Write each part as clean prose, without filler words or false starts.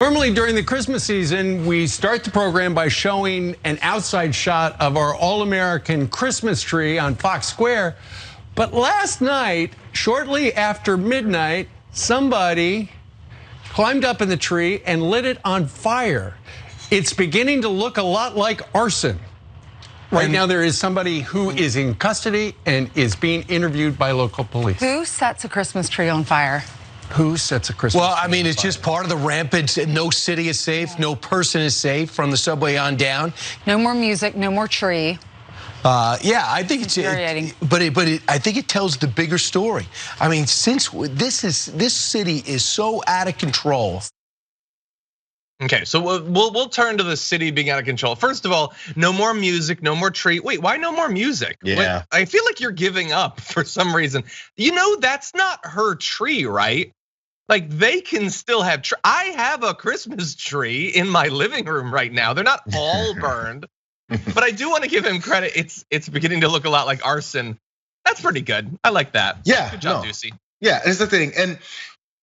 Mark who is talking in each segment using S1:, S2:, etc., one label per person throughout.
S1: Normally during the Christmas season, we start the program by showing an outside shot of our all-American Christmas tree on Fox Square. But last night, shortly after midnight, somebody climbed up in the tree and lit it on fire. It's beginning to look a lot like arson. Right now, there is somebody who is in custody and is being interviewed by local police.
S2: Who sets a Christmas tree on fire?
S1: Who sets a Christmas tree?
S3: Well, I mean, it's just part of the rampant. No city is safe. No person is safe from the subway on down.
S2: No more music. No more tree.
S3: Yeah, I think it's
S2: infuriating.
S3: I think it tells the bigger story. I mean, since this city is so out of control.
S4: Okay, so we'll turn to the city being out of control. First of all, no more music, no more tree. Wait, why no more music?
S3: Yeah.
S4: I feel like you're giving up for some reason. You know, that's not her tree, right? Like, they can still have I have a Christmas tree in my living room right now. They're not all burned, but I do want to give him credit. It's beginning to look a lot like arson. That's pretty good. I like that.
S5: Yeah,
S4: good job, Ducey.
S5: Yeah, it's the thing. And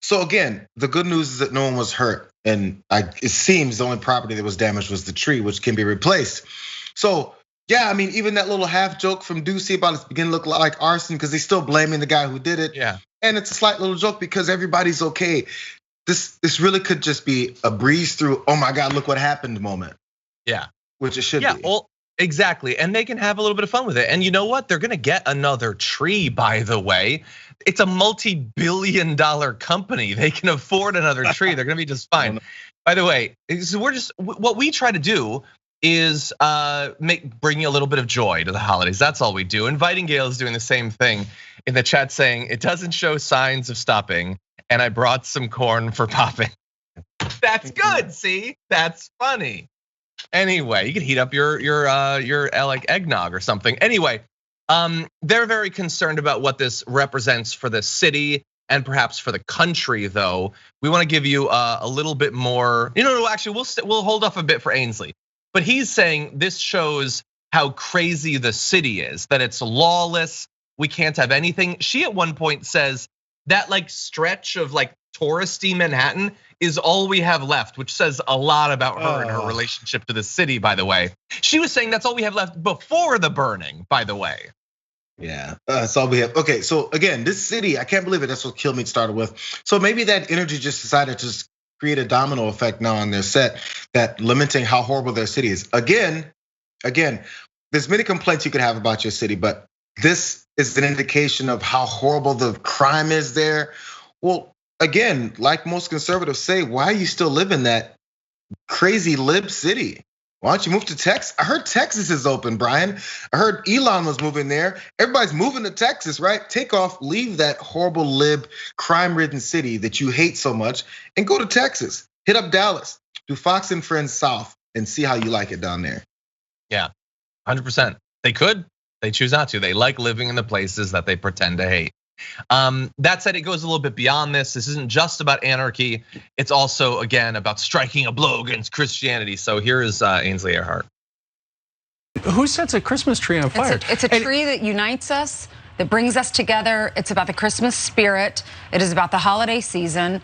S5: so again, the good news is that no one was hurt. And it seems the only property that was damaged was the tree, which can be replaced. So yeah, I mean, even that little half joke from Ducey about it's beginning to look like arson because they're still blaming the guy who did it.
S4: Yeah. And
S5: it's a slight little joke because everybody's okay. This really could just be a breeze through, oh my God, look what happened moment.
S4: Yeah.
S5: Which it should be.
S4: Yeah, well, exactly. And they can have a little bit of fun with it. And you know what? They're gonna get another tree, by the way. It's a multi-billion-dollar company. They can afford another tree. They're gonna be just fine. By the way, so what we try to do is bring you a little bit of joy to the holidays. That's all we do. Inviting Gail is doing the same thing in the chat, saying it doesn't show signs of stopping, and I brought some corn for popping. That's good. See, that's funny. Anyway, you can heat up your like eggnog or something. Anyway, they're very concerned about what this represents for the city and perhaps for the country. Though we want to give you a little bit more. No, actually, we'll hold off a bit for Ainsley. But he's saying this shows how crazy the city is, that it's lawless. We can't have anything. She at one point says that like stretch of like touristy Manhattan is all we have left, which says a lot about her and her relationship to the city, by the way. She was saying that's all we have left before the burning, by the way.
S5: Yeah, that's all we have. Okay, so again, this city, I can't believe it. That's what Killmeat started with. So maybe that energy just decided to just create a domino effect now on their set, that limiting how horrible their city is. Again, there's many complaints you could have about your city, but this is an indication of how horrible the crime is there. Well, again, like most conservatives say, why are you still live in that crazy lib city? Why don't you move to Texas? I heard Texas is open, Brian. I heard Elon was moving there. Everybody's moving to Texas, right? Take off, leave that horrible lib, crime-ridden city that you hate so much and go to Texas. Hit up Dallas, do Fox and Friends South and see how you like it down there.
S4: Yeah, 100%. They could, they choose not to. They like living in the places that they pretend to hate. That said, it goes a little bit beyond this. This isn't just about anarchy. It's also, again, about striking a blow against Christianity. So here is Ainsley Earhardt.
S1: Who sets a Christmas tree on fire?
S2: It's a tree that unites us, that brings us together. It's about the Christmas spirit. It is about the holiday season.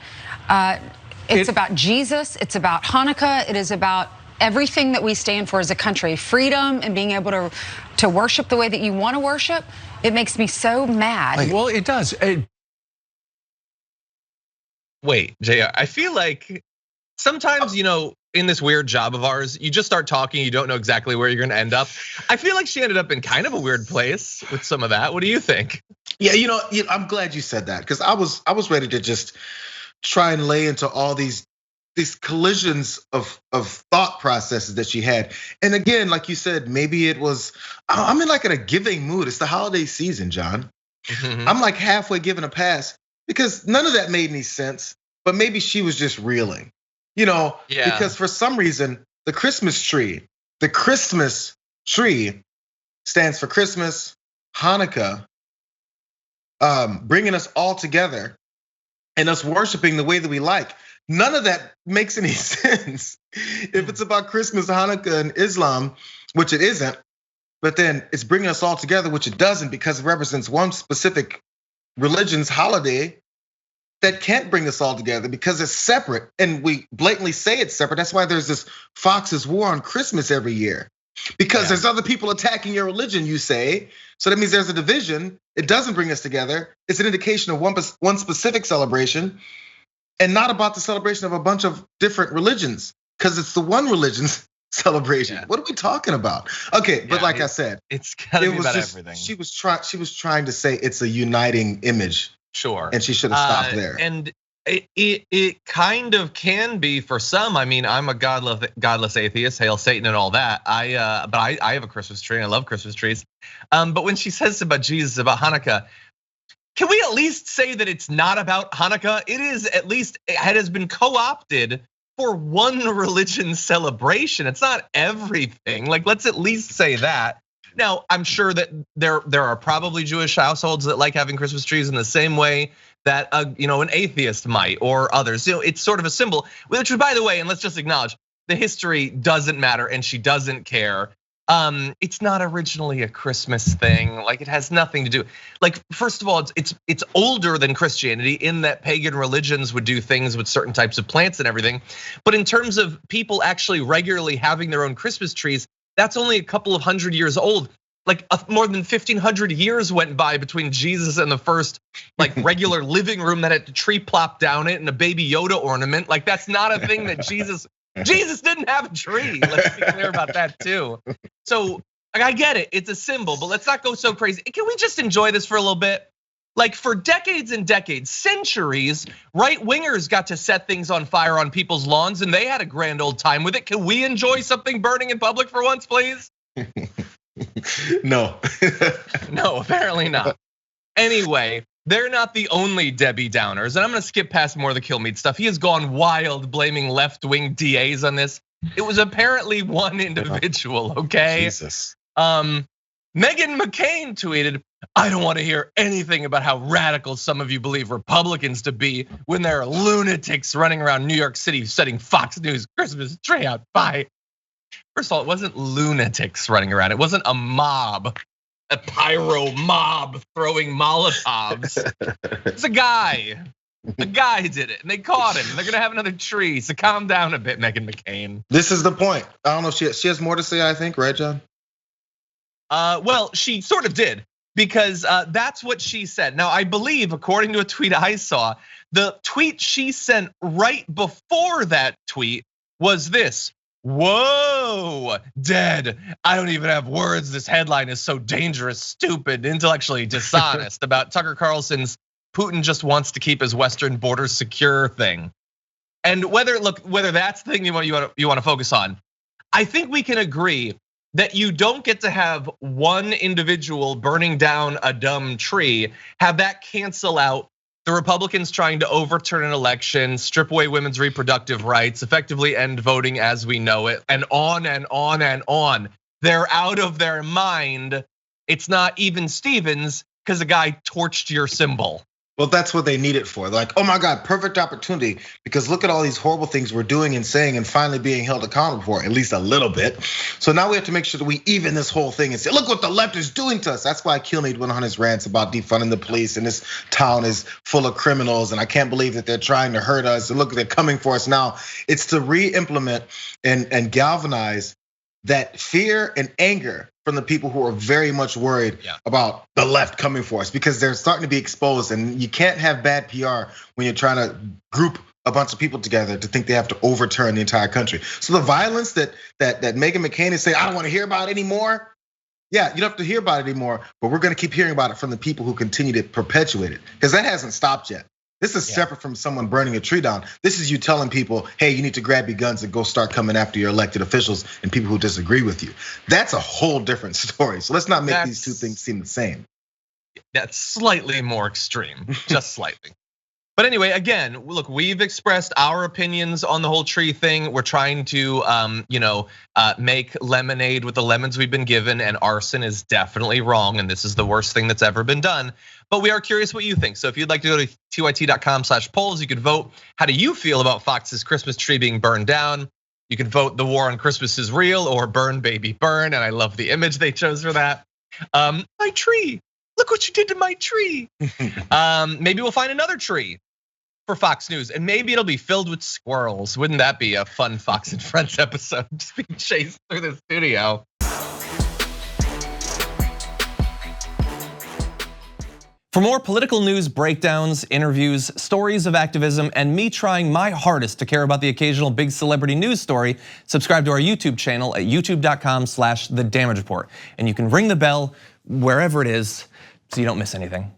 S2: It's about Jesus. It's about Hanukkah. It is about everything that we stand for as a country. Freedom and being able to worship the way that you want to worship. It makes me so mad.
S1: Well, it does.
S4: Wait, Jayar, I feel like sometimes, in this weird job of ours, you just start talking, you don't know exactly where you're gonna end up. I feel like she ended up in kind of a weird place with some of that. What do you think?
S5: Yeah, I'm glad you said that because I was ready to just try and lay into all these collisions of thought processes that she had. And again, like you said, maybe it was, I'm in like in a giving mood. It's the holiday season, John. Mm-hmm. I'm like halfway giving a pass because none of that made any sense, but maybe she was just reeling, because for some reason, the Christmas tree stands for Christmas, Hanukkah, bringing us all together and us worshiping the way that we like. None of that makes any sense. If it's about Christmas, Hanukkah, and Islam, which it isn't, but then it's bringing us all together, which it doesn't because it represents one specific religion's holiday. that can't bring us all together because it's separate, and we blatantly say it's separate. That's why there's this Fox's war on Christmas every year, because there's other people attacking your religion, you say. So that means there's a division. It doesn't bring us together. It's an indication of one specific celebration, and not about the celebration of a bunch of different religions, because it's the one religion's celebration. Yeah. What are we talking about? Okay, but like I said,
S4: it's gotta be about everything.
S5: She was trying to say it's a uniting image.
S4: Sure.
S5: And she should have stopped there.
S4: And it kind of can be for some. I mean, I'm a godless atheist, hail Satan and all that. But I have a Christmas tree and I love Christmas trees. But when she says about Jesus, about Hanukkah, can we at least say that it's not about Hanukkah? It is, at least it has been co-opted for one religion celebration. It's not everything. Like, let's at least say that. Now, I'm sure that there are probably Jewish households that like having Christmas trees in the same way that an atheist might, or others. It's sort of a symbol, which, by the way, and let's just acknowledge, the history doesn't matter and she doesn't care. It's not originally a Christmas thing. Like, it has nothing to do. Like, first of all, it's older than Christianity in that pagan religions would do things with certain types of plants and everything. But in terms of people actually regularly having their own Christmas trees, that's only a couple of hundred years old. Like, more than 1,500 years went by between Jesus and the first like regular living room that had a tree plopped down it and a baby Yoda ornament. Like, that's not a thing that Jesus didn't have a tree. Let's be clear about that too. So I get it, it's a symbol, but let's not go so crazy. Can we just enjoy this for a little bit? Like, for decades and decades, centuries, right wingers got to set things on fire on people's lawns and they had a grand old time with it. Can we enjoy something burning in public for once, please?
S5: No.
S4: No, apparently not. Anyway, they're not the only Debbie Downers, and I'm gonna skip past more of the kill meat stuff. He has gone wild blaming left-wing DAs on this. It was apparently one individual, okay?
S5: Jesus.
S4: Meghan McCain tweeted, "I don't want to hear anything about how radical some of you believe Republicans to be when there are lunatics running around New York City setting Fox News Christmas tree out. Bye." First of all, it wasn't lunatics running around. It wasn't a mob, a pyro mob throwing Molotovs. It's a guy. A guy did it, and they caught him. They're gonna have another tree, so calm down a bit, Meghan McCain.
S5: This is the point. I don't know if she has more to say, I think, right, John?
S4: Well, she sort of did, because that's what she said. Now, I believe, according to a tweet I saw, the tweet she sent right before that tweet was this: "Whoa, dead. I don't even have words. This headline is so dangerous, stupid, intellectually dishonest," about Tucker Carlson's "Putin just wants to keep his western borders secure" thing. And whether that's the thing you want to focus on, I think we can agree that you don't get to have one individual burning down a dumb tree, have that cancel out the Republicans trying to overturn an election, strip away women's reproductive rights, effectively end voting as we know it, and on and on and on. They're out of their mind. It's not even Stevens because the guy torched your symbol.
S5: Well, that's what they need it for. They're like, oh my God, perfect opportunity, because look at all these horrible things we're doing and saying and finally being held accountable for, at least a little bit. So now we have to make sure that we even this whole thing and say, look what the left is doing to us. That's why Kilmeade went on his rants about defunding the police and this town is full of criminals and I can't believe that they're trying to hurt us and look, they're coming for us now. It's to re-implement and galvanize that fear and anger from the people who are very much worried about the left coming for us, because they're starting to be exposed, and you can't have bad PR when you're trying to group a bunch of people together to think they have to overturn the entire country. So the violence that Meghan McCain is saying, I don't want to hear about it anymore. Yeah, you don't have to hear about it anymore, but we're gonna keep hearing about it from the people who continue to perpetuate it, because that hasn't stopped yet. This is separate from someone burning a tree down. This is you telling people, hey, you need to grab your guns and go start coming after your elected officials and people who disagree with you. That's a whole different story. So let's not make these two things seem the same.
S4: That's slightly more extreme, just slightly. But anyway, again, look, we've expressed our opinions on the whole tree thing. We're trying to, make lemonade with the lemons we've been given, and arson is definitely wrong, and this is the worst thing that's ever been done. But we are curious what you think. So if you'd like to go to tyt.com/polls, you could vote. How do you feel about Fox's Christmas tree being burned down? You can vote the war on Christmas is real or burn baby burn, and I love the image they chose for that. My tree, look what you did to my tree. Maybe we'll find another tree. for Fox News, and maybe it'll be filled with squirrels. Wouldn't that be a fun Fox and Friends episode? Just being chased through the studio.
S6: For more political news breakdowns, interviews, stories of activism, and me trying my hardest to care about the occasional big celebrity news story, subscribe to our YouTube channel at youtube.com/The Damage Report. And you can ring the bell wherever it is so you don't miss anything.